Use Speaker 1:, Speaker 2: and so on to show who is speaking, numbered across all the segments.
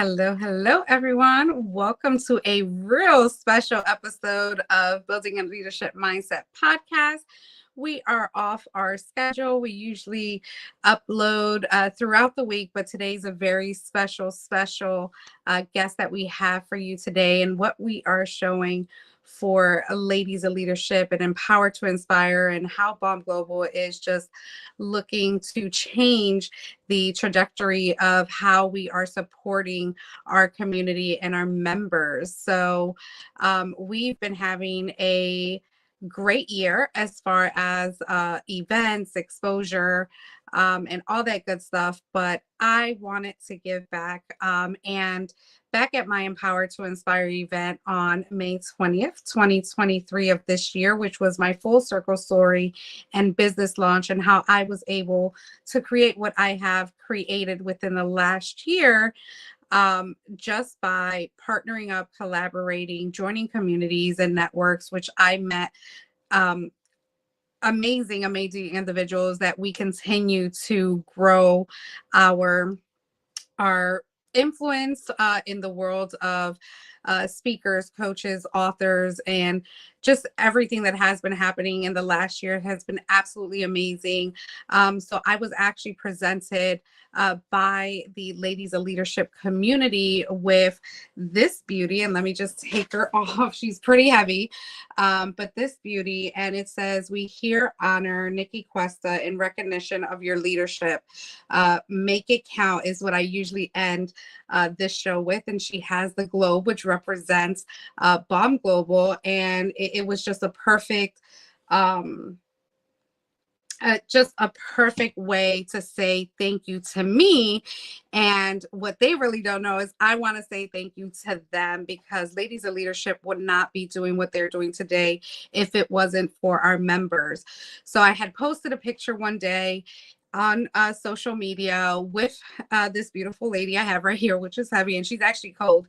Speaker 1: Hello, hello, everyone. Welcome to a real special episode of Building a Leadership Mindset podcast. We are off our schedule. We usually upload throughout the week, but today's a very special guest that we have for you today. And what we are showing for ladies of leadership and empower to inspire, and how BALM Global is just looking to change the trajectory of how we are supporting our community and our members. So we've been having a great year as far as events, exposure, and all that good stuff. But I wanted to give back, and back at my Empower to Inspire event on May 20th, 2023 of this year, which was my full circle story and business launch, and how I was able to create what I have created within the last year, just by partnering up, collaborating, joining communities and networks, which I met um, amazing individuals that we continue to grow our influence in the world of speakers, coaches, authors, and just everything that has been happening in the last year has been absolutely amazing. So I was actually presented by the Ladies of Leadership community with this beauty, and let me just take her off. She's pretty heavy, but this beauty, and it says, "We here honor Nikki Cuesta in recognition of your leadership. Make it count," is what I usually end this show with. And she has the globe, which represents BALM Global, and it was just a perfect way to say thank you to me. And what they really don't know is I want to say thank you to them, because Ladies of Leadership would not be doing what they're doing today if it wasn't for our members. So I had posted a picture one day on social media with this beautiful lady I have right here, which is heavy, and she's actually cold.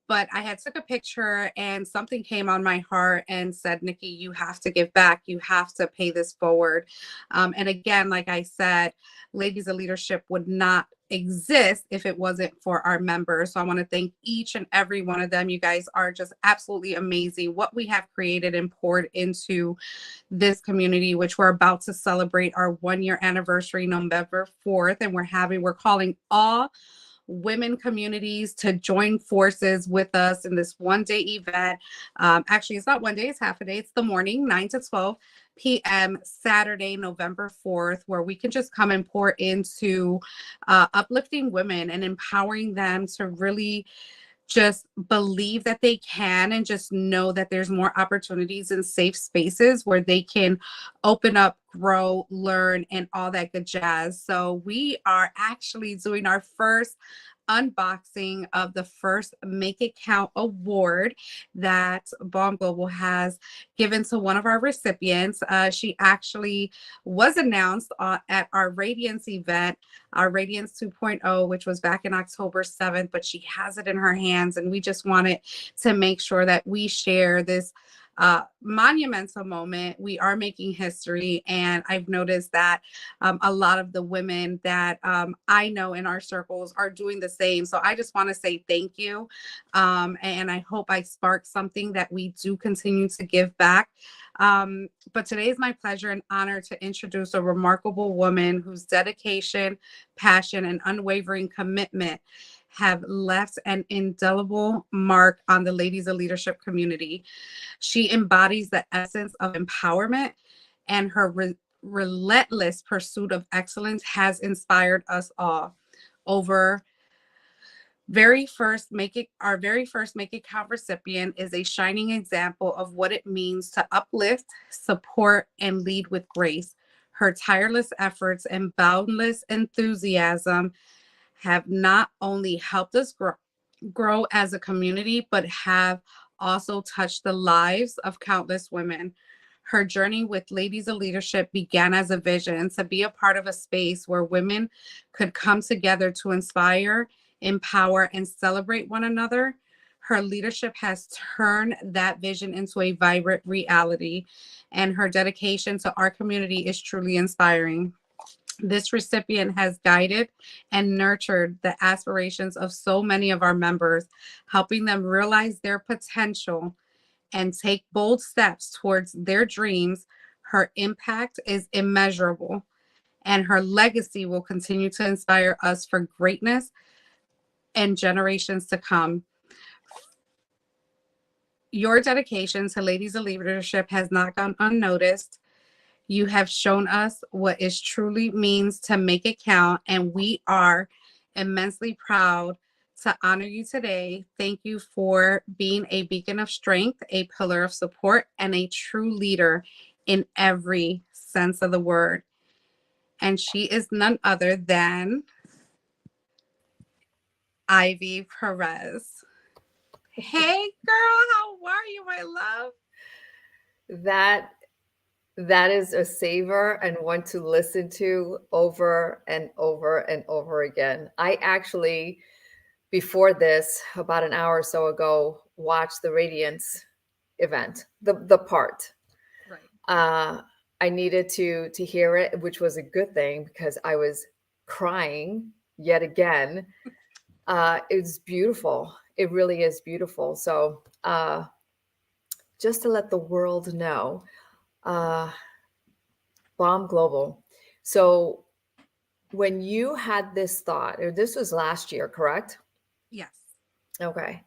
Speaker 1: But I had took a picture, and something came on my heart and said, "Nikki, you have to give back. You have to pay this forward." And again, like I said, Ladies of Leadership would not exist if it wasn't for our members. So I want to thank each and every one of them. You guys are just absolutely amazing. What we have created and poured into this community, which we're about to celebrate our 1-year anniversary November 4th. And we're calling all women communities to join forces with us in this one-day event. Actually, it's not one day, it's half a day. It's the morning, 9 to 12 p.m. Saturday, November 4th, where we can just come and pour into uplifting women and empowering them to really just believe that they can, and just know that there's more opportunities and safe spaces where they can open up, grow, learn, and all that good jazz. So we are actually doing our first unboxing of the first Make It Count award that BALM Global has given to one of our recipients. She actually was announced at our Radiance event, our Radiance 2.0, which was back in October 7th, but she has it in her hands, and we just wanted to make sure that we share this monumental moment. We are making history, and I've noticed that a lot of the women that I know in our circles are doing the same. So I just want to say thank you, and I hope I sparked something that we do continue to give back. But today is my pleasure and honor to introduce a remarkable woman whose dedication, passion, and unwavering commitment have left an indelible mark on the Ladies of Leadership community. She embodies the essence of empowerment, and her relentless pursuit of excellence has inspired us all. Our very first Make It Count recipient is a shining example of what it means to uplift, support, and lead with grace. Her tireless efforts and boundless enthusiasm have not only helped us grow as a community, but have also touched the lives of countless women. Her journey with Ladies of Leadership began as a vision to be a part of a space where women could come together to inspire, empower, and celebrate one another. Her leadership has turned that vision into a vibrant reality, and her dedication to our community is truly inspiring. This recipient has guided and nurtured the aspirations of so many of our members, helping them realize their potential and take bold steps towards their dreams. Her impact is immeasurable, and her legacy will continue to inspire us for greatness and generations to come. Your dedication to Ladies of Leadership has not gone unnoticed. You have shown us what it truly means to make it count, and we are immensely proud to honor you today. Thank you for being a beacon of strength, a pillar of support, and a true leader in every sense of the word. And she is none other than Ivy Perez. Hey, girl, how are you, my love?
Speaker 2: That is a savor and one to listen to over and over and over again. I actually, before this, about an hour or so ago, watched the Radiance event, the part.
Speaker 1: Right.
Speaker 2: Uh, I needed to hear it, which was a good thing because I was crying yet again. It's beautiful. It really is beautiful. So just to let the world know, uh, BALM Global. So when you had this thought, or this was last year, correct?
Speaker 1: Yes.
Speaker 2: Okay.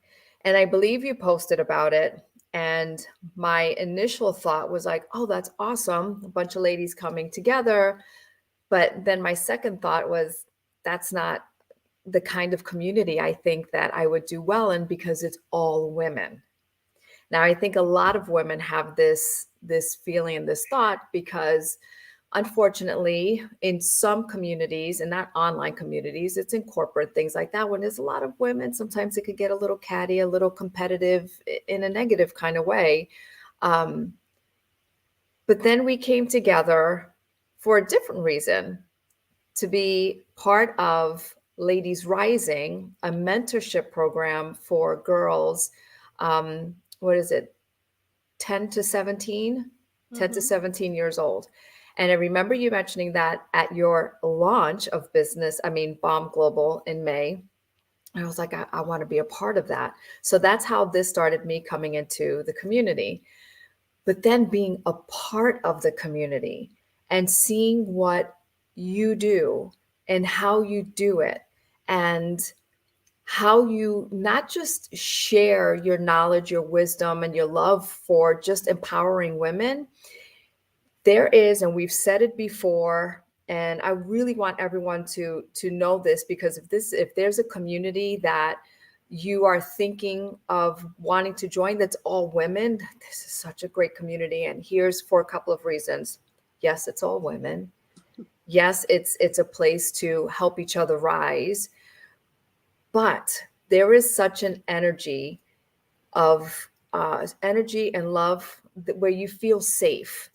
Speaker 2: And I believe you posted about it. And my initial thought was like, oh, that's awesome. A bunch of ladies coming together. But then my second thought was, that's not the kind of community I think that I would do well in because it's all women. Now, I think a lot of women have this feeling and this thought because unfortunately, in some communities, and not online communities, it's in corporate things like that. When there's a lot of women, sometimes it could get a little catty, a little competitive in a negative kind of way. Um, but then we came together for a different reason to be part of Ladies Rising, a mentorship program for girls. What is it? 10 to 17, 10 to
Speaker 1: Mm-hmm.
Speaker 2: 17 years old. And I remember you mentioning that at your launch of business, I mean, BALM Global in May. And I was like, I want to be a part of that. So that's how this started me coming into the community. But then being a part of the community and seeing what you do and how you do it and how you not just share your knowledge, your wisdom, and your love for just empowering women. There is, and we've said it before, and I really want everyone to know this because if there's a community that you are thinking of wanting to join that's all women, this is such a great community. And here's for a couple of reasons. Yes, it's all women. Yes, it's a place to help each other rise, but there is such an energy and love where you feel safe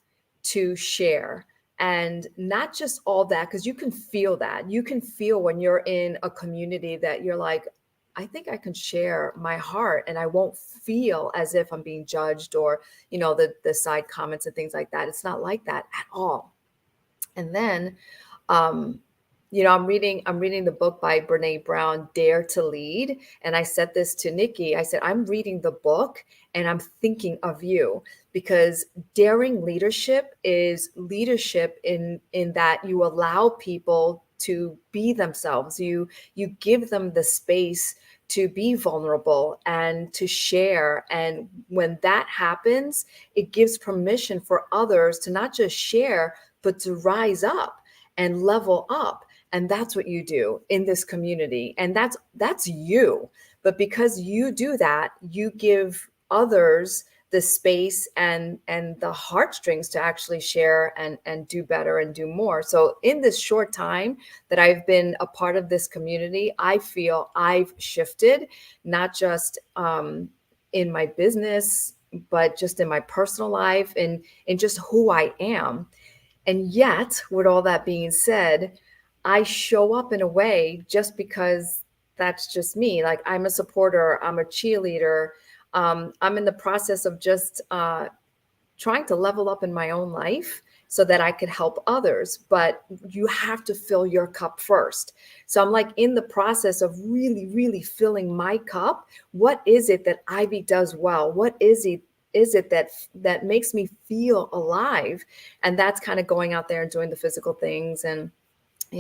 Speaker 2: to share. And not just all that, because you can feel that. You can feel when you're in a community that you're like, I think I can share my heart and I won't feel as if I'm being judged or, the side comments and things like that. It's not like that at all. And then um, I'm reading the book by Brene Brown, Dare to Lead. And I said this to Nikki. I said, I'm reading the book and I'm thinking of you because daring leadership is leadership in that you allow people to be themselves. You give them the space to be vulnerable and to share. And when that happens, it gives permission for others to not just share, but to rise up and level up. And that's what you do in this community. And that's you. But because you do that, you give others the space and the heartstrings to actually share and do better and do more. So in this short time that I've been a part of this community, I feel I've shifted, not just in my business, but just in my personal life and in just who I am. And yet, with all that being said, I show up in a way just because that's just me. Like I'm a supporter, I'm a cheerleader. I'm in the process of just trying to level up in my own life so that I could help others. But you have to fill your cup first. So I'm like in the process of really, really filling my cup. What is it that Ivy does well? What is it that makes me feel alive? And that's kind of going out there and doing the physical things. And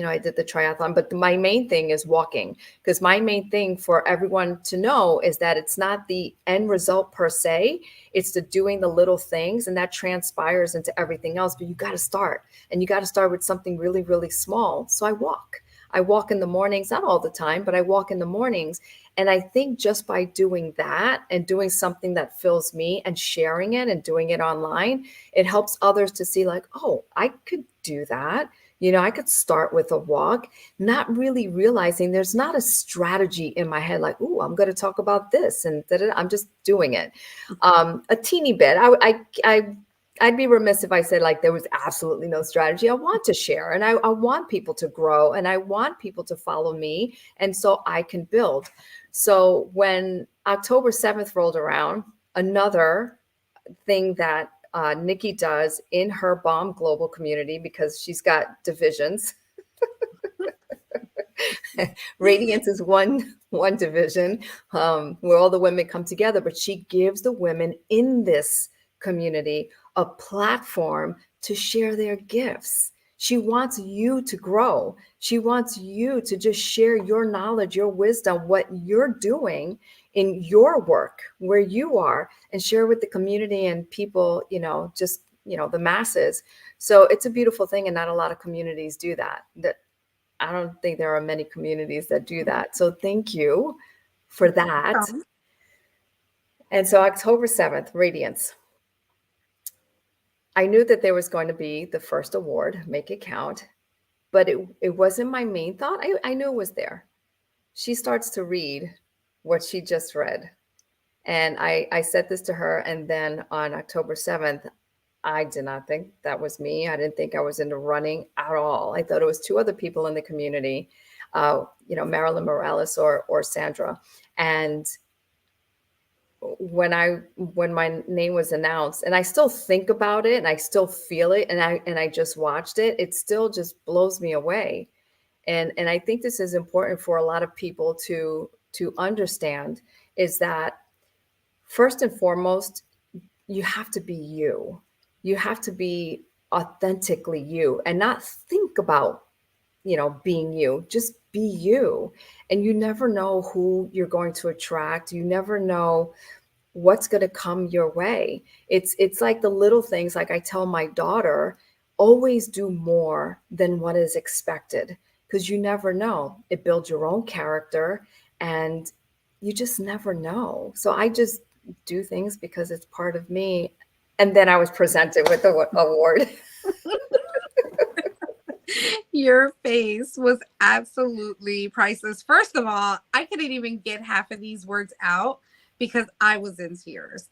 Speaker 2: I did the triathlon, but my main thing is walking, because my main thing for everyone to know is that it's not the end result per se. It's the doing the little things, and that transpires into everything else. But you got to start, and you got to start with something really, really small. So I walk. I walk in the mornings, not all the time, but I walk in the mornings. And I think just by doing that and doing something that fills me and sharing it and doing it online, it helps others to see like, oh, I could do that. I could start with a walk, not really realizing there's not a strategy in my head like, "Ooh, I'm going to talk about this," and da-da-da. I'm just doing it. A teeny bit. I'd be remiss if I said like there was absolutely no strategy. I want to share, and I want people to grow, and I want people to follow me, and so I can build. So when October 7th rolled around, another thing that Nikki does in her BALM Global community, because she's got divisions. Radiance is one division where all the women come together, but she gives the women in this community a platform to share their gifts. She wants you to grow. She wants you to just share your knowledge, your wisdom, what you're doing in your work, where you are, and share with the community and people, just, the masses. So it's a beautiful thing. And not a lot of communities do that. I don't think there are many communities that do that. So thank you for that. And so October 7th, Radiance. I knew that there was going to be the first award, Make It Count, but it wasn't my main thought. I knew it was there. She starts to read what she just read. And I said this to her. And then on October 7th, I did not think that was me. I didn't think I was in the running at all. I thought it was two other people in the community, Marilyn Morales or Sandra. And when my name was announced, and I still think about it and I still feel it, and I just watched it, it still just blows me away. And I think this is important for a lot of people to understand, is that first and foremost, you have to be you. You have to be authentically you and not think about, being you. Just be you. And you never know who you're going to attract. You never know what's going to come your way. It's like the little things. Like I tell my daughter, always do more than what is expected, because you never know. It builds your own character, and you just never know. So I just do things because it's part of me. And then I was presented with the award.
Speaker 1: Your face was absolutely priceless. First of all, I couldn't even get half of these words out because I was in tears.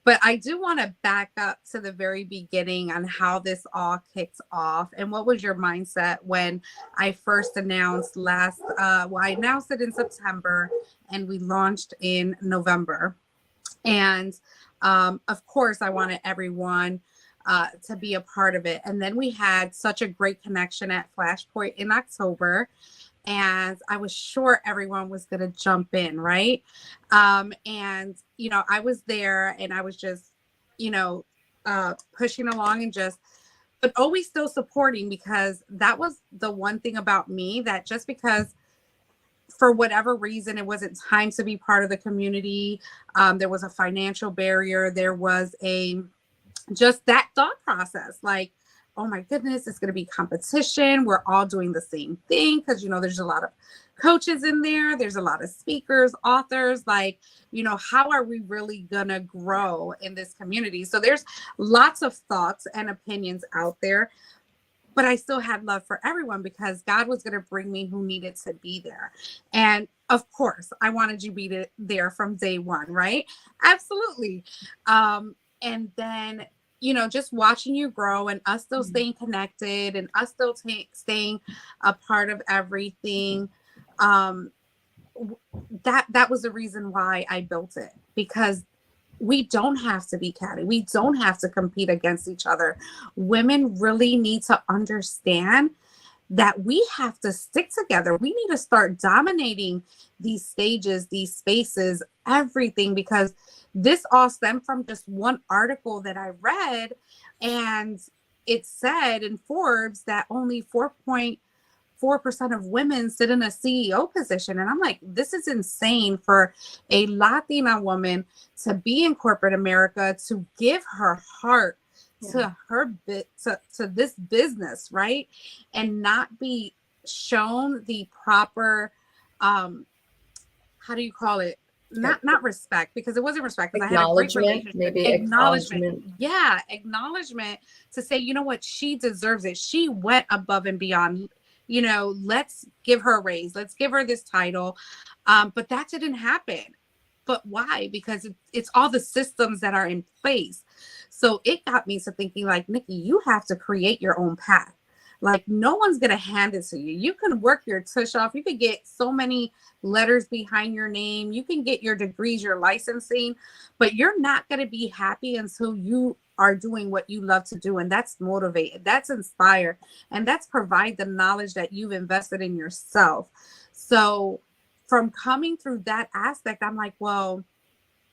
Speaker 1: But I do want to back up to the very beginning on how this all kicks off. And what was your mindset when I first announced I announced it in September and we launched in November. And of course, I wanted everyone to be a part of it. And then we had such a great connection at Flashpoint in October. And I was sure everyone was going to jump in, right? And, I was there and I was just, pushing along and but always still supporting, because that was the one thing about me, that just because for whatever reason it wasn't time to be part of the community, there was a financial barrier, there was just that thought process, like, oh my goodness, it's going to be competition, we're all doing the same thing, because there's a lot of coaches in there's a lot of speakers, authors, like, how are we really going to grow in this community? So there's lots of thoughts and opinions out there, but I still had love for everyone, because God was going to bring me who needed to be there. And of course, I wanted you to be there from day one, right? Absolutely. And then, just watching you grow and us still staying connected and us still staying a part of everything. That was the reason why I built it, because we don't have to be catty. We don't have to compete against each other. Women really need to understand that we have to stick together. We need to start dominating these stages, these spaces, everything, because this all stemmed from just one article that I read. And it said in Forbes that only 4% of women sit in a CEO position. And I'm like, this is insane for a Latina woman to be in corporate America, to give her heart to her bit to this business, right? And not be shown the proper how do you call it? Not respect, because it wasn't respect, because I had a great relationship.
Speaker 2: Maybe
Speaker 1: Acknowledgement. Yeah, acknowledgement to say, you know what, she deserves it. She went above and beyond. You know, let's give her a raise. Let's give her this title. But that didn't happen. But why? Because it's all the systems that are in place. So it got me to thinking, like, Nikki, you have to create your own path. Like, no one's going to hand it to you. You can work your tush off. You could get so many letters behind your name. You can get your degrees, your licensing, but you're not going to be happy until you are doing what you love to do. And that's motivate, that's inspire, and that's provide the knowledge that you've invested in yourself. So from coming through that aspect, I'm like, well,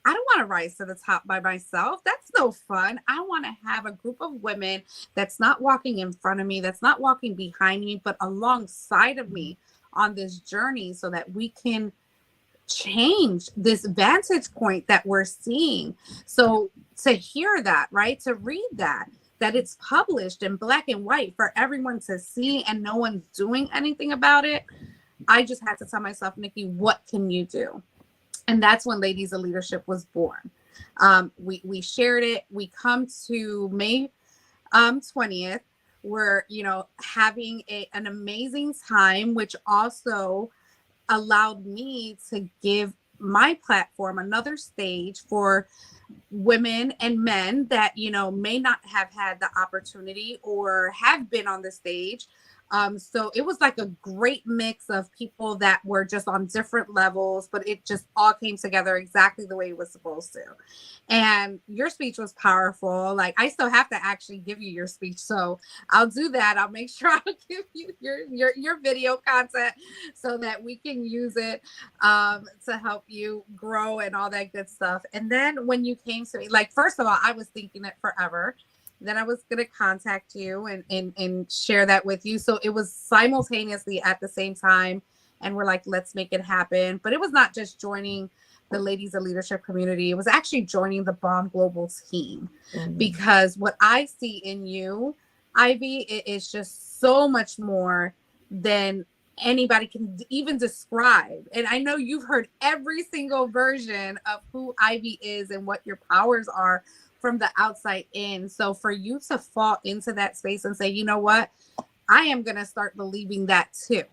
Speaker 1: I don't want to rise to the top by myself. That's no fun. I want to have a group of women that's not walking in front of me, that's not walking behind me, but alongside of me on this journey, so that we can change this vantage point that we're seeing. So to hear that, right, to read that it's published in black and white for everyone to see and no one's doing anything about it, I just had to tell myself, Nikki, what can you do? And that's when Ladies of Leadership was born. We shared it. We come to May 20th. We're, having an amazing time, which also allowed me to give my platform another stage for women and men that, may not have had the opportunity or have been on the stage. So it was like a great mix of people that were just on different levels, but it just all came together exactly the way it was supposed to. And your speech was powerful. Like, I still have to actually give you your speech. So I'll do that. I'll make sure I'll give you your video content so that we can use it to help you grow and all that good stuff. And then when you came to me, like, first of all, I was thinking it forever. Then I was going to contact you and share that with you. So it was simultaneously at the same time. And we're like, let's make it happen. But it was not just joining the Ladies of Leadership community. It was actually joining the BALM Global team. Because what I see in you, Ivy, it is just so much more than anybody can even describe. And I know you've heard every single version of who Ivy is and what your powers are from the outside in. So for you to fall into that space and say, you know what, I am going to start believing that too.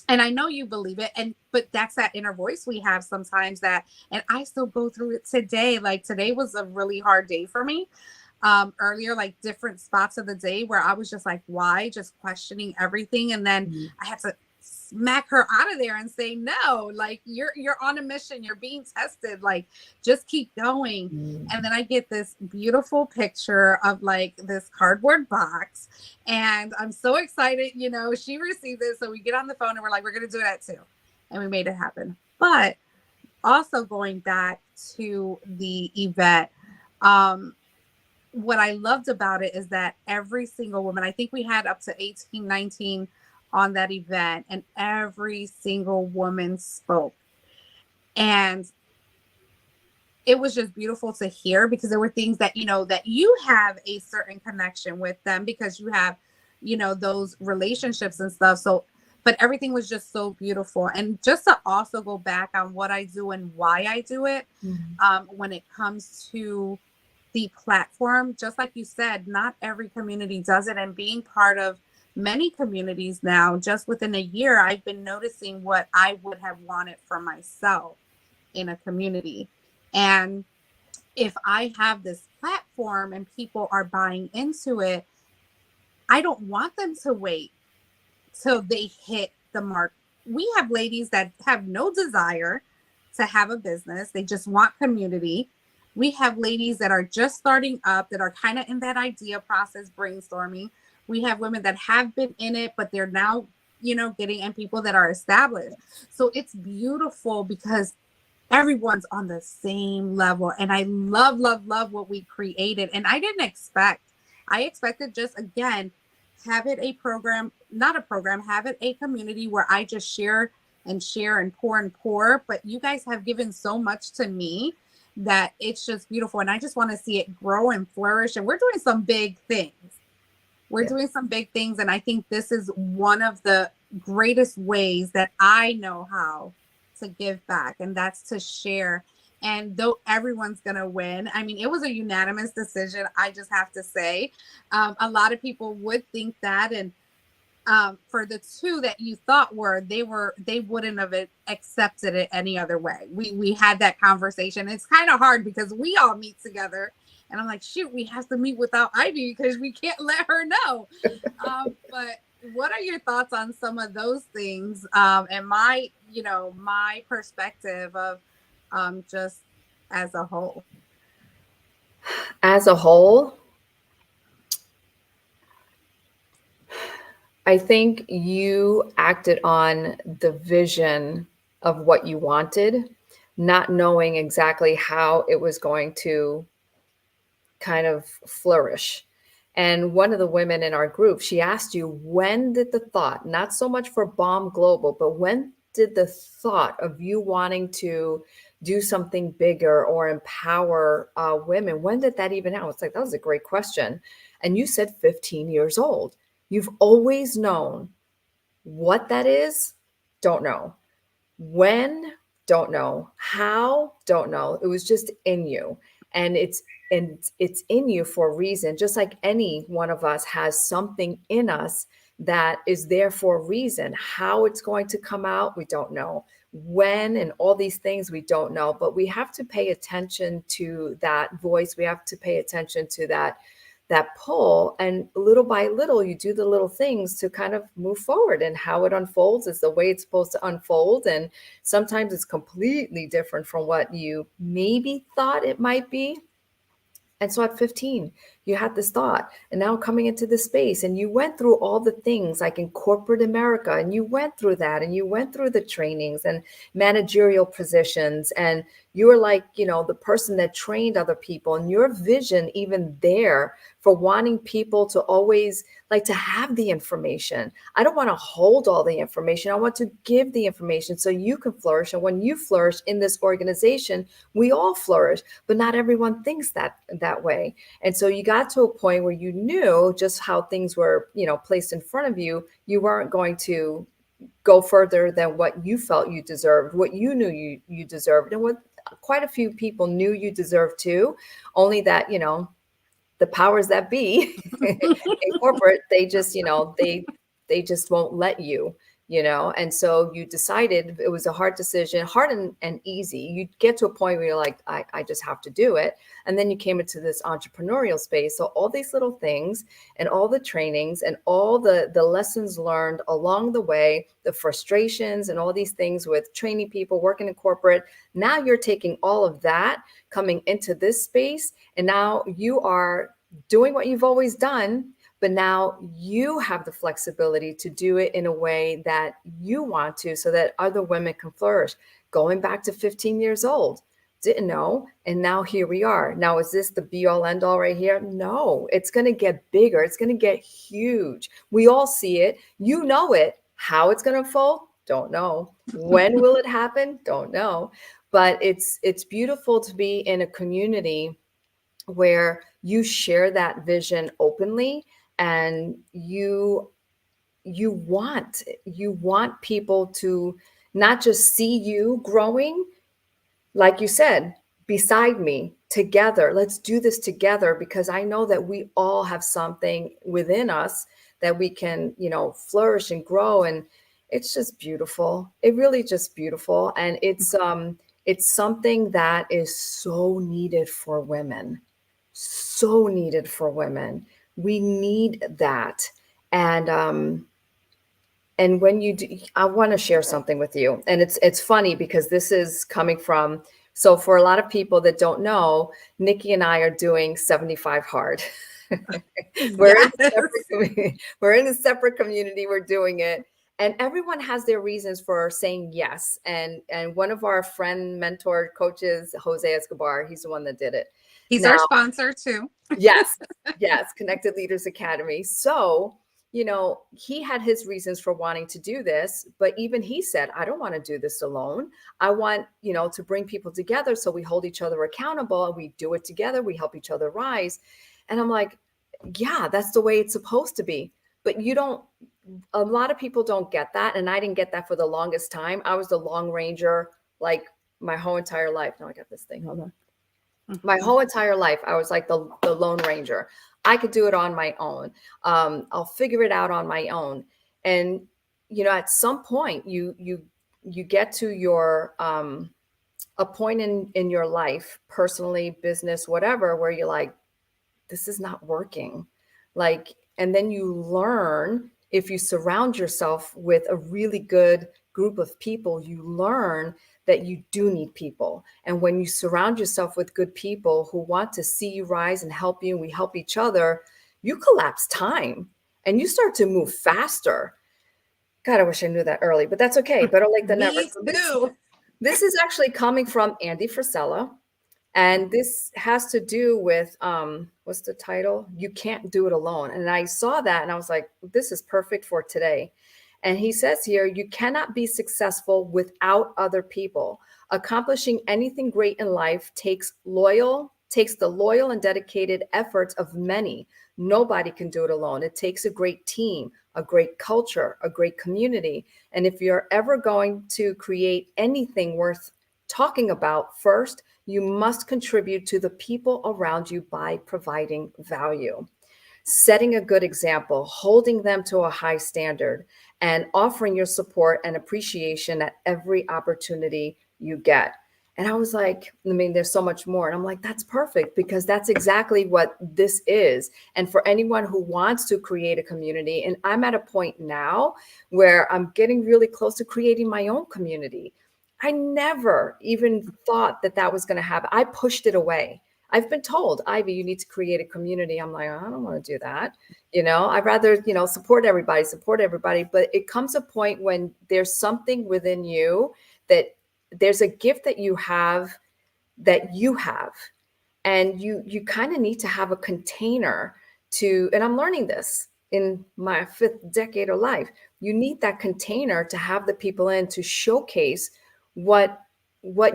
Speaker 1: And I know you believe it. But that's that inner voice we have sometimes and I still go through it today. Like, today was a really hard day for me. Earlier, like, different spots of the day where I was just like, why? Just questioning everything. And then I had to smack her out of there and say, no, like, you're on a mission, you're being tested, like, just keep going. And then I get this beautiful picture of, like, this cardboard box, and I'm so excited, she received it. So we get on the phone and we're like, we're gonna do that too, and we made it happen. But also going back to the event, what I loved about it is that every single woman, I think we had up to 18, 19 on that event, and every single woman spoke. And it was just beautiful to hear, because there were things that, that you have a certain connection with them because you have, those relationships and stuff. So, but everything was just so beautiful. And just to also go back on what I do and why I do it, when it comes to the platform, just like you said, not every community does it. And being part of many communities now, just within a year, I've been noticing what I would have wanted for myself in a community. And if I have this platform and people are buying into it, I don't want them to wait till they hit the mark. We have ladies that have no desire to have a business. They just want community. We have ladies that are just starting up, that are kind of in that idea process, brainstorming. We have women that have been in it, but they're now, getting, and people that are established. So it's beautiful because everyone's on the same level. And I love, love, love what we created. And I expected just, again, have it a program, not a program, have it a community where I just share and pour. But you guys have given so much to me that it's just beautiful. And I just want to see it grow and flourish. And we're doing some big things. And I think this is one of the greatest ways that I know how to give back, and that's to share. And though everyone's going to win, I mean, it was a unanimous decision, I just have to say. A lot of people would think that. And for the two that you thought they wouldn't have accepted it any other way. We had that conversation. It's kind of hard because we all meet together, and I'm like, shoot, we have to meet without Ivy because we can't let her know. But what are your thoughts on some of those things? And my perspective of just as a whole.
Speaker 2: As a whole, I think you acted on the vision of what you wanted, not knowing exactly how it was going to kind of flourish. And one of the women in our group, she asked you, when did the thought, not so much for BALM Global, but when did the thought of you wanting to do something bigger or empower women, when did that even happen? It's like, that was a great question. And you said 15 years old. You've always known. What that is, don't know. When, don't know. How, don't know. It was just in you. And it's in you for a reason. Just like any one of us has something in us that is there for a reason. How it's going to come out, we don't know. When, and all these things, we don't know. But we have to pay attention to that voice. We have to pay attention to that pull, and little by little you do the little things to kind of move forward. And how it unfolds is the way it's supposed to unfold, and sometimes it's completely different from what you maybe thought it might be. And so at 15, you had this thought, and now coming into this space, and you went through all the things like in corporate America, and you went through that, and you went through the trainings and managerial positions, and you were like, the person that trained other people, and your vision even there for wanting people to always like to have the information. I don't want to hold all the information. I want to give the information so you can flourish. And when you flourish in this organization, we all flourish, but not everyone thinks that way. And so you got to a point where you knew just how things were, placed in front of you. You weren't going to go further than what you felt you deserved, what you knew you deserved, and what quite a few people knew you deserved too. Only that, the powers that be in corporate, they just, they just won't let you, and so you decided. It was a hard decision, hard and easy. You get to a point where you're like, I just have to do it. And then you came into this entrepreneurial space. So all these little things and all the trainings and all the lessons learned along the way, the frustrations and all these things with training people, working in corporate. Now you're taking all of that, coming into this space, and now you are doing what you've always done, but now you have the flexibility to do it in a way that you want to, so that other women can flourish. Going back to 15 years old, didn't know, and now here we are. Now, is this the be all end all right here? No, it's going to get bigger. It's going to get huge. We all see it. You know it. How it's going to unfold? Don't know. When will it happen? Don't know. But it's beautiful to be in a community where you share that vision openly, and you want people to not just see you growing, like you said, beside me, together. Let's do this together, because I know that we all have something within us that we can, flourish and grow. And it's just beautiful. It really just beautiful. And it's something that is so needed for women. So needed for women. We need that. And when you do, I want to share something with you. And it's funny because this is coming from So for a lot of people that don't know, Nikki and I are doing 75 hard. We're in a
Speaker 1: Yes.
Speaker 2: separate community. We're in a separate community. We're doing it. And everyone has their reasons for saying yes. And one of our friend, mentor, coaches, Jose Escobar, he's the one that did it.
Speaker 1: He's
Speaker 2: Now,
Speaker 1: our sponsor too.
Speaker 2: yes, yes, Connected Leaders Academy. So, he had his reasons for wanting to do this, but even he said, I don't want to do this alone. I want, to bring people together so we hold each other accountable and we do it together. We help each other rise. And I'm like, yeah, that's the way it's supposed to be. But a lot of people don't get that. And I didn't get that for the longest time. I was the Long Ranger, like my whole entire life. Now I got this thing. Hold on. My whole entire life, I was like the Lone Ranger. I could do it on my own. I'll figure it out on my own. And, at some point you get to your, a point in your life, personally, business, whatever, where you're like, this is not working. Like, and then you learn, if you surround yourself with a really good group of people, you learn that you do need people. And when you surround yourself with good people who want to see you rise and help you, and we help each other, you collapse time and you start to move faster. God, I wish I knew that early, but that's okay. Better late than never.
Speaker 1: Me too.
Speaker 2: This is actually coming from Andy Frisella. And this has to do with, what's the title? You Can't Do It Alone. And I saw that and I was like, this is perfect for today. And he says here, you cannot be successful without other people. Accomplishing anything great in life takes the loyal and dedicated efforts of many. Nobody can do it alone. It takes a great team, a great culture, a great community. And if you're ever going to create anything worth talking about, first, you must contribute to the people around you by providing value, setting a good example, holding them to a high standard, and offering your support and appreciation at every opportunity you get. And I was like, there's so much more. And I'm like, that's perfect, because that's exactly what this is. And for anyone who wants to create a community, and I'm at a point now where I'm getting really close to creating my own community. I never even thought that was going to happen. I pushed it away. I've been told, Ivy, you need to create a community. I'm like, I don't want to do that. I'd rather, support everybody. But it comes a point when there's something within you that there's a gift that you have, and you kind of need to have a container to, and I'm learning this in my 5th decade of life. You need that container to have the people in to showcase what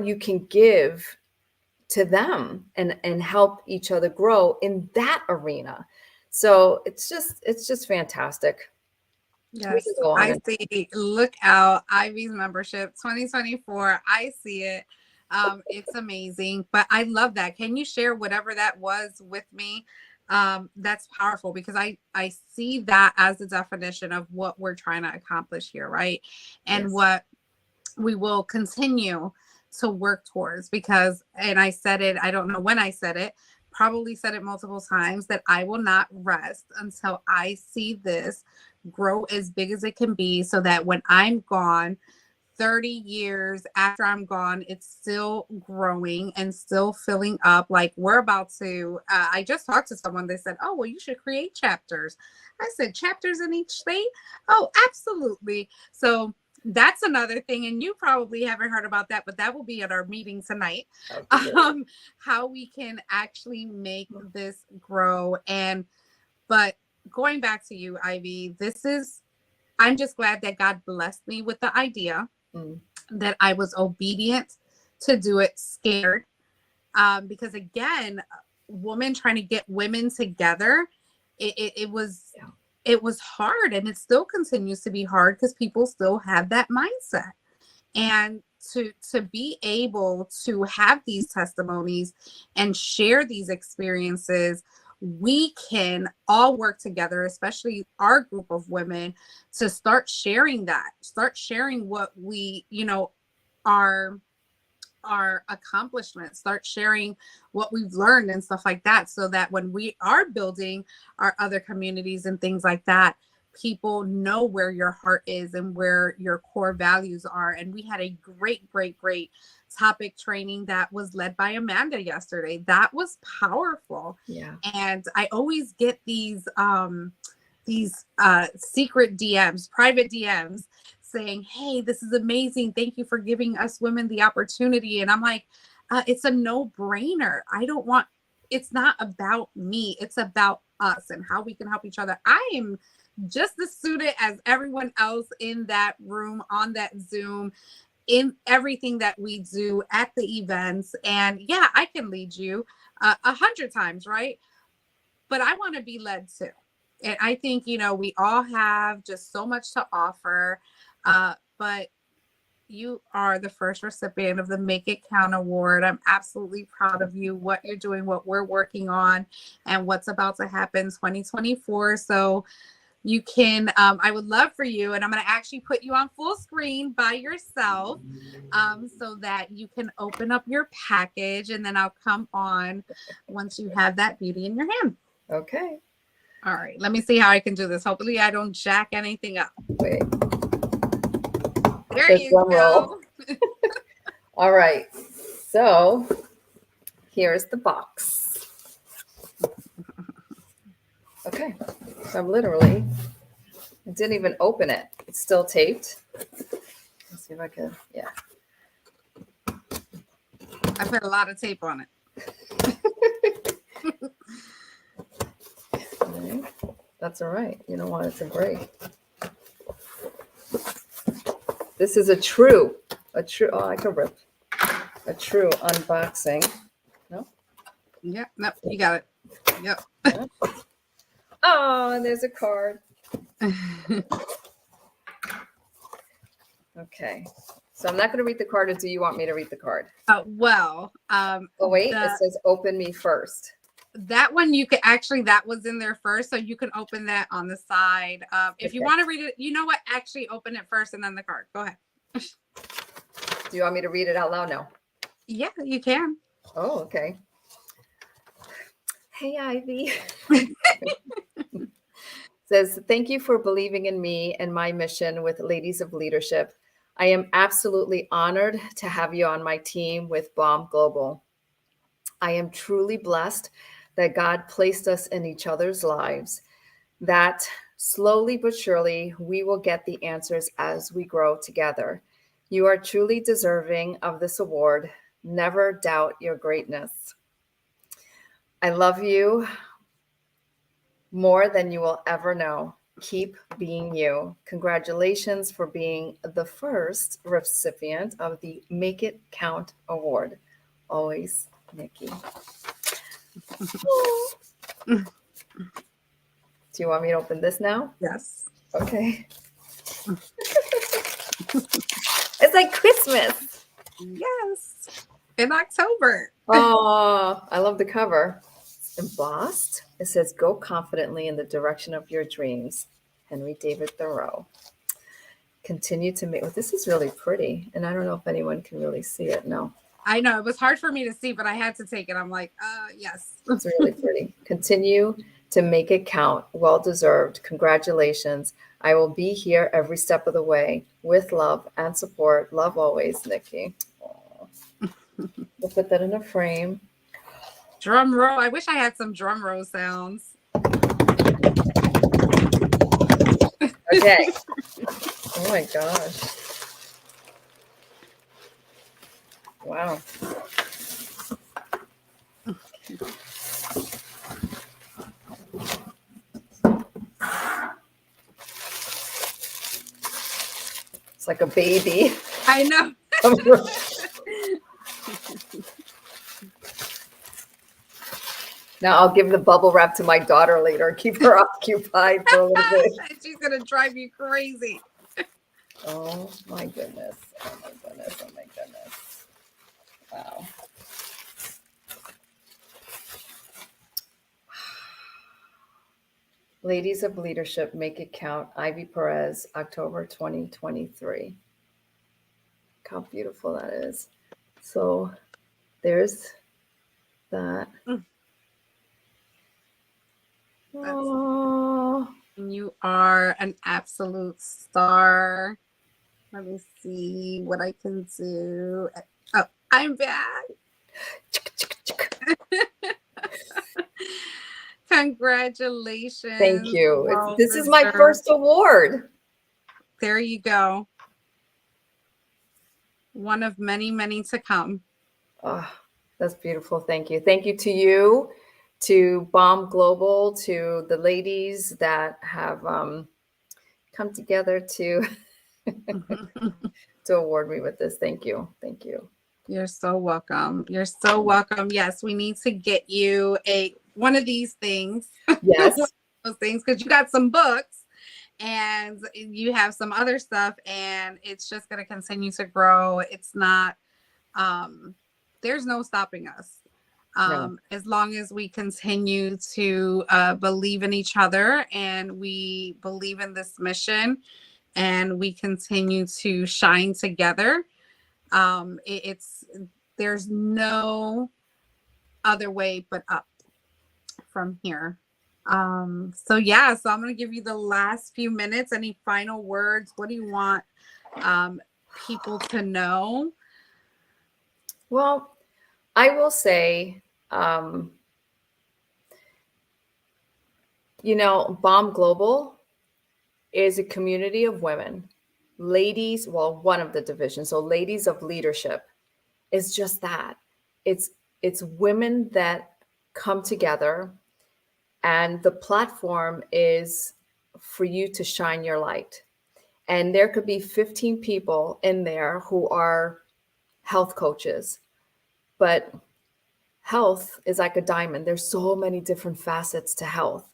Speaker 2: you can give to them and help each other grow in that arena. So it's just fantastic.
Speaker 1: Yes, I see. Look out, Ivy's membership 2024. I see it. It's amazing, but I love that. Can you share whatever that was with me? That's powerful, because I see that as the definition of what we're trying to accomplish here, right? And what we will continue to work towards, because, and I said it, I don't know when I said it, probably said it multiple times, that I will not rest until I see this grow as big as it can be, so that when I'm gone, 30 years after I'm gone, it's still growing and still filling up. Like we're about to, I just talked to someone, they said, oh, well, you should create chapters. I said, chapters in each state? Oh, absolutely. So that's another thing. And you probably haven't heard about that, but that will be at our meeting tonight. How we can actually make this grow. But going back to you, Ivy, I'm just glad that God blessed me with the idea, that I was obedient to do it, scared. Because again, women trying to get women together, it was hard, and it still continues to be hard because people still have that mindset. And to be able to have these testimonies and share these experiences, we can all work together, especially our group of women, to start sharing what we, our accomplishments, start sharing what we've learned and stuff like that, so that when we are building our other communities and things like that, people know where your heart is and where your core values are. And we had a great, great, great topic training that was led by Amanda yesterday. That was powerful.
Speaker 2: Yeah.
Speaker 1: And I always get these secret DMs, private DMs saying, hey, this is amazing. Thank you for giving us women the opportunity. And I'm like, it's a no-brainer. It's not about me. It's about us and how we can help each other. I am just as suited as everyone else in that room, on that Zoom, in everything that we do at the events. And yeah, I can lead you 100 times, right? But I want to be led too. And I think, we all have just so much to offer. But you are the first recipient of the Make It Count Award. I'm absolutely proud of you, what you're doing, what we're working on, and what's about to happen 2024. So you can, I would love for you, and I'm going to actually put you on full screen by yourself so that you can open up your package, and then I'll come on once you have that beauty in your hand.
Speaker 2: Okay.
Speaker 1: All right. Let me see how I can do this. Hopefully I don't jack anything up.
Speaker 2: Wait.
Speaker 1: There you go.
Speaker 2: All right. So here's the box. Okay. So I didn't even open it. It's still taped. Let's see if I can. Yeah.
Speaker 1: I put a lot of tape on it.
Speaker 2: Okay. That's all right. You don't want it to break. This is a true, oh, I could rip. A true unboxing. No?
Speaker 1: Yep. No, you got it. Yep.
Speaker 2: Oh, and there's a card. Okay. So I'm not going to read the card, or do you want me to read the card?
Speaker 1: Oh,
Speaker 2: wait, it says open me first.
Speaker 1: That one you could actually, that was in there first, so you can open that on the side. If you want to read it, you know what? Actually, open it first and then the card. Go ahead.
Speaker 2: Do you want me to read it out loud now?
Speaker 1: Yeah, you can.
Speaker 2: Oh, okay. Hey, Ivy. Says, thank you for believing in me and my mission with Ladies of Leadership. I am absolutely honored to have you on my team with BALM Global. I am truly blessed that God placed us in each other's lives, that slowly but surely we will get the answers as we grow together. You are truly deserving of this award. Never doubt your greatness. I love you more than you will ever know. Keep being you. Congratulations for being the first recipient of the Make It Count Award. Always, Nikki. Do you want me to open this now?
Speaker 1: Yes.
Speaker 2: Okay. It's like Christmas.
Speaker 1: Yes. In October.
Speaker 2: Oh, I love the cover. It's embossed. It says, go confidently in the direction of your dreams. Henry David Thoreau. Continue to make, this is really pretty. And I don't know if anyone can really see it. No.
Speaker 1: I know it was hard for me to see, but I had to take it. I'm like, yes.
Speaker 2: It's really pretty. Continue to make it count. Well-deserved. Congratulations. I will be here every step of the way with love and support. Love always, Nikki. We'll put that in a frame.
Speaker 1: Drum roll. I wish I had some drum roll sounds.
Speaker 2: Okay. Oh my gosh. Wow. It's like a baby.
Speaker 1: I know.
Speaker 2: Now I'll give the bubble wrap to my daughter later. Keep her occupied for a little bit.
Speaker 1: She's going to drive you crazy.
Speaker 2: Oh my goodness. Oh my goodness. Oh my goodness. Wow. Ladies of Leadership, Make It Count, Ivy Perez, October 2023. Look how beautiful that is. So there's that. Oh,
Speaker 1: You are an absolute star. Let me see what I can do. Oh, I'm back.
Speaker 2: Thank
Speaker 1: Congratulations.
Speaker 2: you.
Speaker 1: Well
Speaker 2: This is my
Speaker 1: deserved.
Speaker 2: first award.
Speaker 1: There you go. One of many, many to come.
Speaker 2: Oh, that's beautiful. Thank you. Thank you to you, to BALM Global, to the ladies that have come together to to award me with this. Thank you. Thank you.
Speaker 1: You're so welcome. You're so welcome. Yes, we need to get you one of these things. One of
Speaker 2: Yes.
Speaker 1: those things, because you got some books and you have some other stuff, and it's just going to continue to grow. It's not there's no stopping us.
Speaker 2: No.
Speaker 1: As long as we continue to believe in each other, and we believe in this mission, and we continue to shine together, it's there's no other way but up from here. So yeah, so I'm going to give you the last few minutes. Any final words? What do you want people to know?
Speaker 2: Well, I will say, um, BALM Global is a community of women, ladies, well, one of the divisions, so ladies of leadership. Is just that. It's it's women that come together, and the platform is for you to shine your light. And there could be 15 people in there who are health coaches, but health is like a diamond. There's so many different facets to health.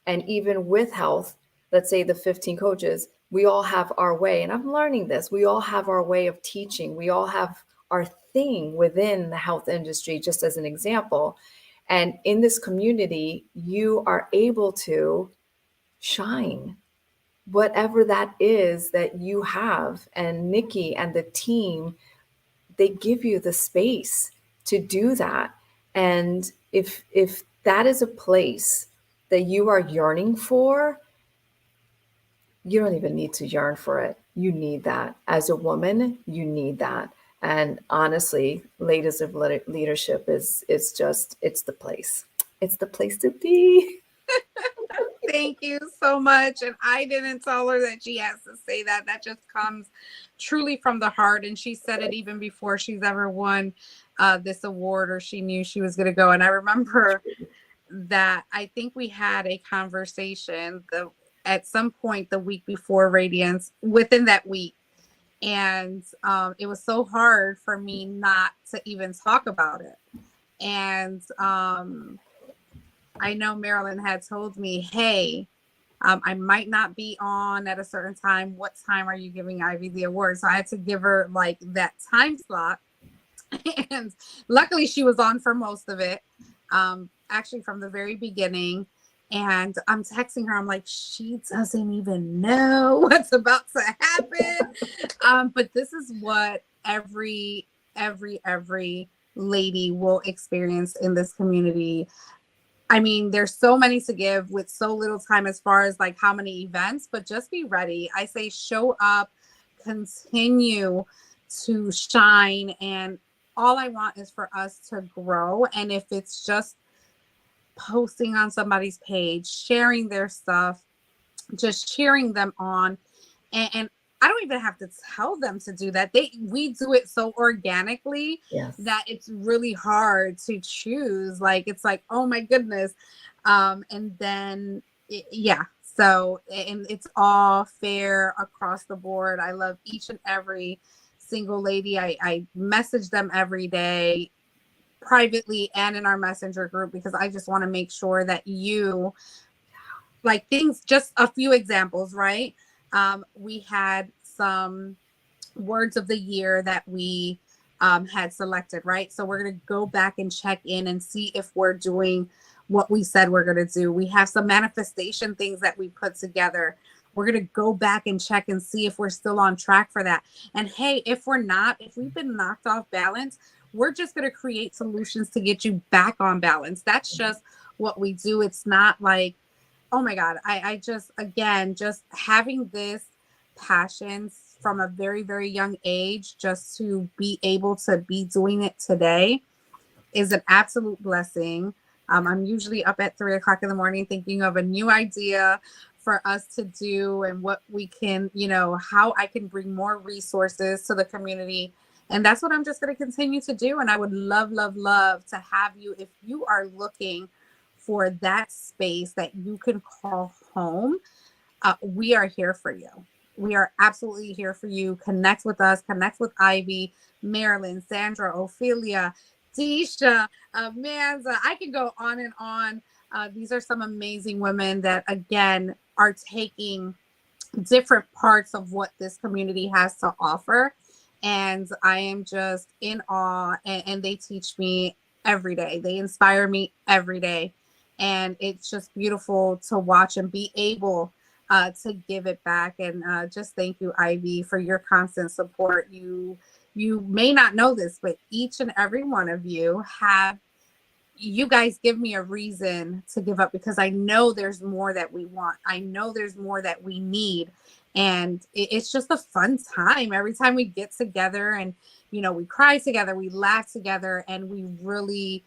Speaker 2: And even with health, let's say the 15 coaches, we all have our way. And I'm learning this. We all have our way of teaching. We all have our thing within the health industry, just as an example. And in this community, you are able to shine whatever that is that you have. And Nikki and the team, they give you the space to do that. And if that is a place that you are yearning for, you don't even need to yearn for it. You need that. As a woman, you need that. And honestly, ladies of leadership is just, it's the place. It's the place to be.
Speaker 1: Thank you so much. And I didn't tell her that she has to say that. That just comes truly from the heart. And she said it even before she's ever won this award, or she knew she was going to go. And I remember that I think we had a conversation at some point the week before Radiance, within that week. And it was so hard for me not to even talk about it. And I know Marilyn had told me, hey, I might not be on at a certain time. What time are you giving Ivy the award? So I had to give her like that time slot. And luckily she was on for most of it, actually from the very beginning. And I'm texting her, I'm like, she doesn't even know what's about to happen. But this is what every lady will experience in this community. I mean, there's so many to give with so little time as far as like how many events, but just be ready. I say show up, continue to shine. And all I want is for us to grow. And if it's just posting on somebody's page, sharing their stuff, just cheering them on. And I don't even have to tell them to do that. We do it so organically
Speaker 2: Yes.
Speaker 1: that it's really hard to choose. Like, it's like, oh my goodness. And then, yeah. So, and it's all fair across the board. I love each and every single lady. I message them every day, privately and in our messenger group, because I just want to make sure that you, like, things, just a few examples, right? We had some words of the year that we had selected, right? So we're going to go back and check in and see if we're doing what we said we're going to do. We have some manifestation things that we put together. We're going to go back and check and see if we're still on track for that. And hey, if we're not, if we've been knocked off balance, we're just going to create solutions to get you back on balance. That's just what we do. It's not like Oh my God. I just, again, just having this passion from a very, very young age, just to be able to be doing it today is an absolute blessing. I'm usually up at 3 o'clock in the morning thinking of a new idea for us to do and what we can, how I can bring more resources to the community. And that's what I'm just going to continue to do. And I would love, love, love to have you, if you are looking for that space that you can call home, we are here for you. We are absolutely here for you. Connect with us, connect with Ivy, Marilyn, Sandra, Ophelia, Deisha, Manza. I can go on and on. These are some amazing women that, again, are taking different parts of what this community has to offer. And I am just in awe, and they teach me every day. They inspire me every day. And it's just beautiful to watch and be able to give it back. And just thank you, Ivy, for your constant support. You may not know this, but each and every one of you guys give me a reason to give up, because I know there's more that we want. I know there's more that we need. And it's just a fun time every time we get together, and, we cry together, we laugh together, and we really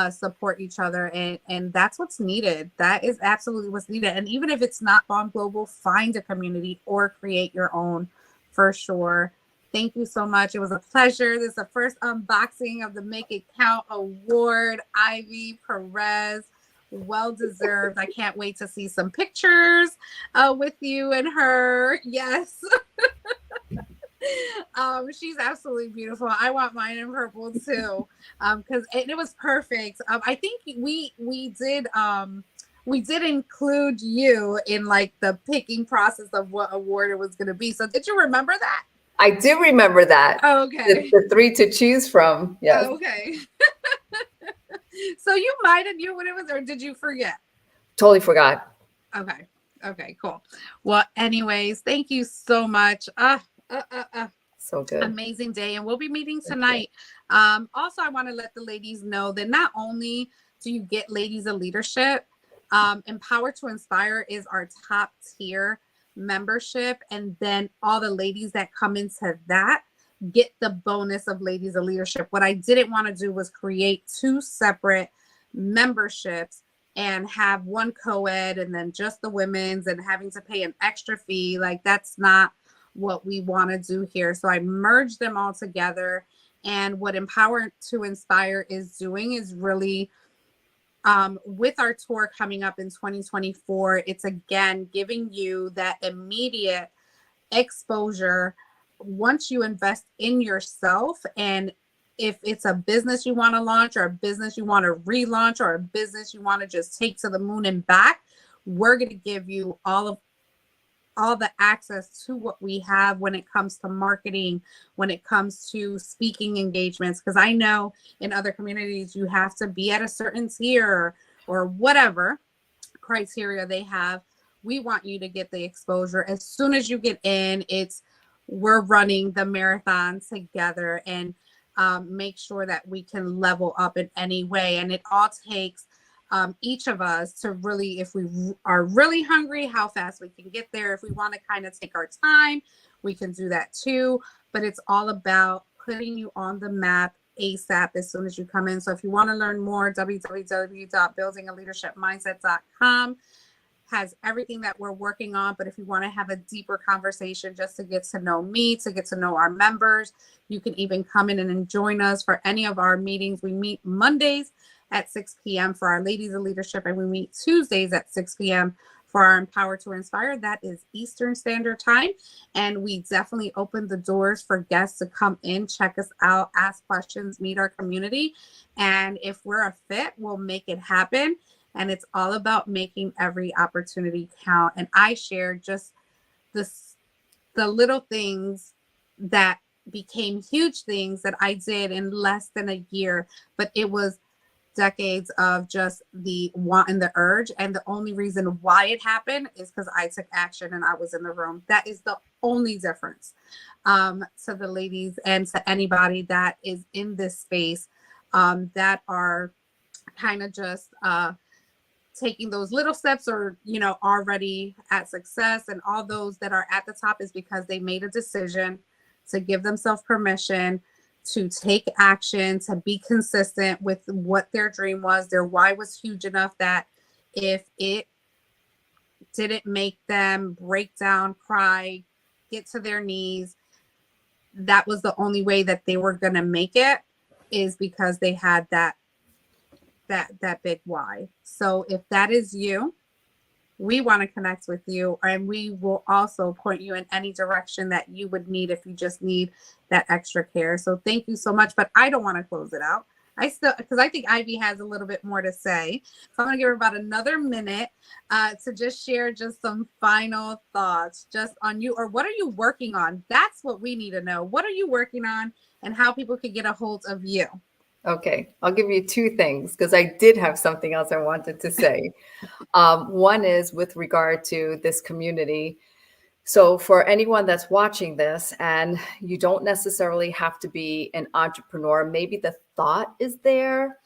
Speaker 1: support each other. And that's what's needed. That is absolutely what's needed. And even if it's not BALM Global, find a community or create your own, for sure. Thank you so much. It was a pleasure. This is the first unboxing of the Make It Count Award. Ivy Perez, well deserved. I can't wait to see some pictures with you and her. Yes. She's absolutely beautiful. I want mine in purple too, because it was perfect. I think we did include you in like the picking process of what award it was going to be. So did you remember that?
Speaker 2: I do remember that.
Speaker 1: Oh, okay.
Speaker 2: The three to choose from. Yes.
Speaker 1: Oh, okay. So you might have knew what it was, or did you forget?
Speaker 2: Totally forgot.
Speaker 1: Okay. Okay, cool. Well, anyways, thank you so much.
Speaker 2: So good.
Speaker 1: Amazing day. And we'll be meeting tonight. Also, I want to let the ladies know that not only do you get Ladies of Leadership, Empower to Inspire is our top tier membership. And then all the ladies that come into that get the bonus of Ladies of Leadership. What I didn't want to do was create two separate memberships and have one co-ed and then just the women's and having to pay an extra fee. Like, that's not what we want to do here. So I merged them all together. And what Empower to Inspire is doing is really, with our tour coming up in 2024, it's again giving you that immediate exposure once you invest in yourself. And if it's a business you want to launch, or a business you want to relaunch, or a business you want to just take to the moon and back, we're going to give you all the access to what we have when it comes to marketing, when it comes to speaking engagements. Because I know in other communities, you have to be at a certain tier or whatever criteria they have. We want you to get the exposure. As soon as you get in, we're running the marathon together, and make sure that we can level up in any way. And it all takes each of us to really, if we are really hungry, how fast we can get there. If we want to kind of take our time, we can do that too. But it's all about putting you on the map ASAP as soon as you come in. So if you want to learn more, www.buildingaleadershipmindset.com has everything that we're working on. But if you want to have a deeper conversation just to get to know me, to get to know our members, you can even come in and join us for any of our meetings. We meet Mondays at 6 p.m. for our Ladies of Leadership, and we meet Tuesdays at 6 p.m. for our Empower to Inspire. That is Eastern Standard Time. And we definitely open the doors for guests to come in, check us out, ask questions, meet our community. And if we're a fit, we'll make it happen. And it's all about making every opportunity count. And I share just the little things that became huge things that I did in less than a year, but it was decades of just the want and the urge. And the only reason why it happened is because I took action and I was in the room. That is the only difference, to the ladies and to anybody that is in this space, that are kind of just taking those little steps or, already at success, and all those that are at the top is because they made a decision to give themselves permission to take action, to be consistent with what their dream was. Their why was huge enough that if it didn't make them break down, cry, get to their knees, that was the only way that they were going to make it, is because they had that big why. So if that is you, we want to connect with you, and we will also point you in any direction that you would need if you just need that extra care. So thank you so much, but I don't want to close it out. Because I think Ivy has a little bit more to say. So I'm going to give her about another minute to just share just some final thoughts just on you, or what are you working on? That's what we need to know. What are you working on, and how people can get a hold of you?
Speaker 2: Okay, I'll give you two things because I did have something else I wanted to say. One is with regard to this community. So for anyone that's watching this, and you don't necessarily have to be an entrepreneur, maybe the thought is there.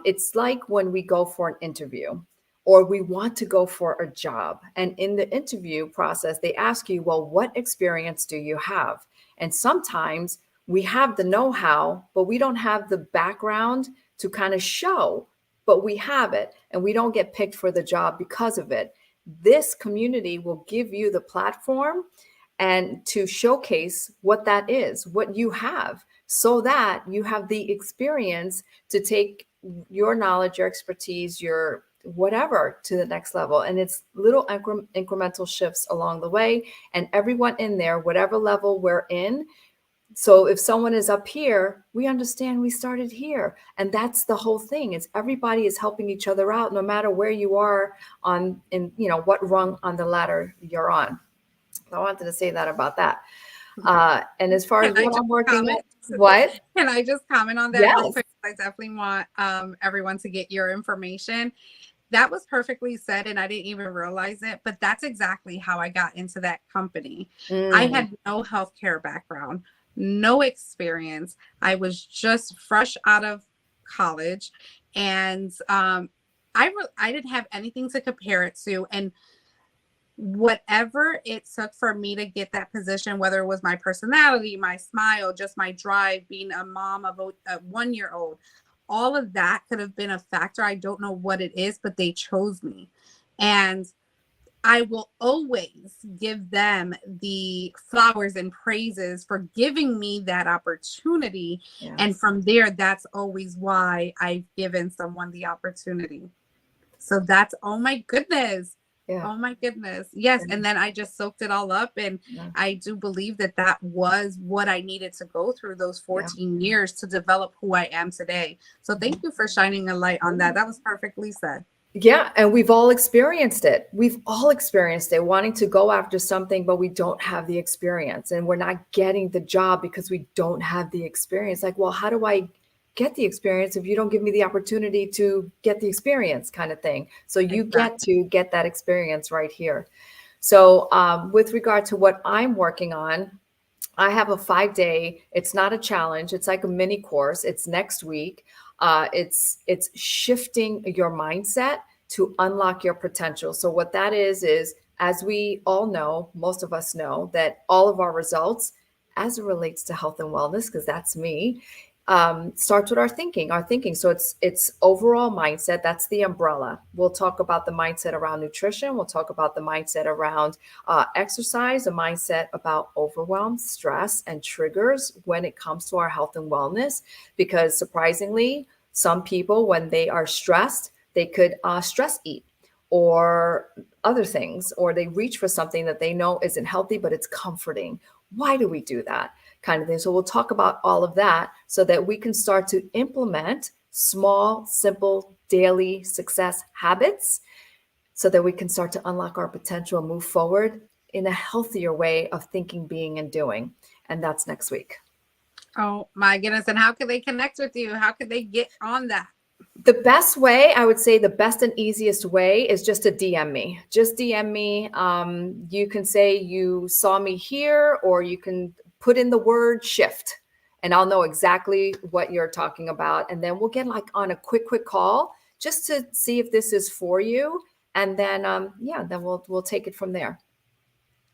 Speaker 2: It's like when we go for an interview or we want to go for a job. And in the interview process, they ask you, well, what experience do you have? And sometimes we have the know-how, but we don't have the background to kind of show, but we have it and we don't get picked for the job because of it. This community will give you the platform and to showcase what that is, what you have, so that you have the experience to take your knowledge, your expertise, your whatever to the next level. And it's little incremental shifts along the way. And everyone in there, whatever level we're in. So if someone is up here, we understand we started here. And that's the whole thing, is everybody is helping each other out, no matter where you are what rung on the ladder you're on. So I wanted to say that about that. And as far as what I'm working on, what?
Speaker 1: Can I just comment on that
Speaker 2: Yes.
Speaker 1: real quick? I definitely want everyone to get your information. That was perfectly said, and I didn't even realize it, but that's exactly how I got into that company. I had no healthcare background, no experience. I was just fresh out of college, and I didn't have anything to compare it to. And whatever it took for me to get that position, whether it was my personality, my smile, just my drive, being a mom of a 1-year-old, all of that could have been a factor. I don't know what it is, but they chose me. And I will always give them the flowers and praises for giving me that opportunity.
Speaker 2: Yes.
Speaker 1: And from there, that's always why I've given someone the opportunity. So that's, oh my goodness. Yeah. Oh my goodness. Yes. And then I just soaked it all up. And I do believe that was what I needed to go through those 14 years to develop who I am today. So thank you for shining a light on that. That was perfectly said.
Speaker 2: Yeah. And we've all experienced it. We've all experienced it, wanting to go after something, but we don't have the experience, and we're not getting the job because we don't have the experience. Like, well, how do I get the experience if you don't give me the opportunity to get the experience, kind of thing? So you get to get that experience right here. So with regard to what I'm working on, I have a 5-day, it's not a challenge. It's like a mini course. It's next week. It's shifting your mindset to unlock your potential. So what that is, as we all know, most of us know, that all of our results, as it relates to health and wellness, because that's me, starts with our thinking. So it's overall mindset. That's the umbrella. We'll talk about the mindset around nutrition. We'll talk about the mindset around exercise, the mindset about overwhelm, stress, and triggers when it comes to our health and wellness. Because surprisingly, some people, when they are stressed, they could stress eat or other things, or they reach for something that they know isn't healthy, but it's comforting. Why do we do that? Kind of thing. So we'll talk about all of that so that we can start to implement small, simple, daily success habits so that we can start to unlock our potential and move forward in a healthier way of thinking, being, and doing. And that's next week.
Speaker 1: Oh my goodness. And how can they connect with you? How can they get on that?
Speaker 2: The best way, I would say the best and easiest way, is just to DM me. Just DM me. You can say you saw me here, or you can put in the word shift, and I'll know exactly what you're talking about. And then we'll get like on a quick call just to see if this is for you. And then, then we'll take it from there.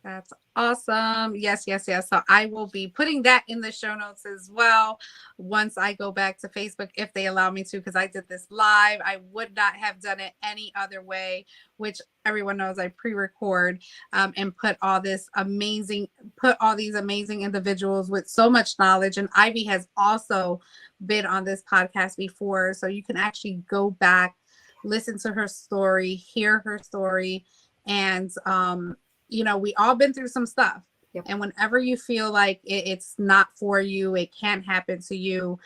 Speaker 1: That's awesome. Yes, yes, yes. So I will be putting that in the show notes as well once I go back to Facebook, if they allow me to, because I did this live. I would not have done it any other way, which everyone knows I pre-record and put all these amazing individuals with so much knowledge. And Ivy has also been on this podcast before. So you can actually go back, listen to her story, hear her story, and we all been through some stuff.
Speaker 2: Yep.
Speaker 1: And whenever you feel like it's not for you, it can't happen to you,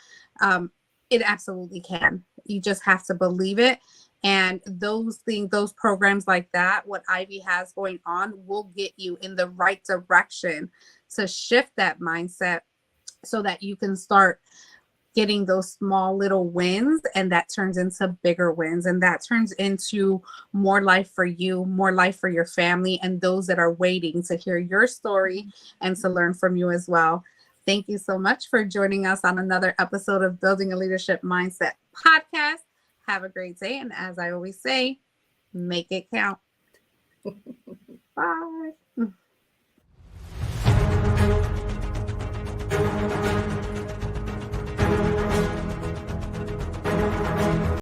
Speaker 1: it absolutely can. You just have to believe it. And those things, those programs like that, what Ivy has going on will get you in the right direction to shift that mindset so that you can start getting those small little wins, and that turns into bigger wins, and that turns into more life for you, more life for your family, and those that are waiting to hear your story and to learn from you as well. Thank you so much for joining us on another episode of Building a Leadership Mindset podcast. Have a great day, and as I always say, make it count. Bye.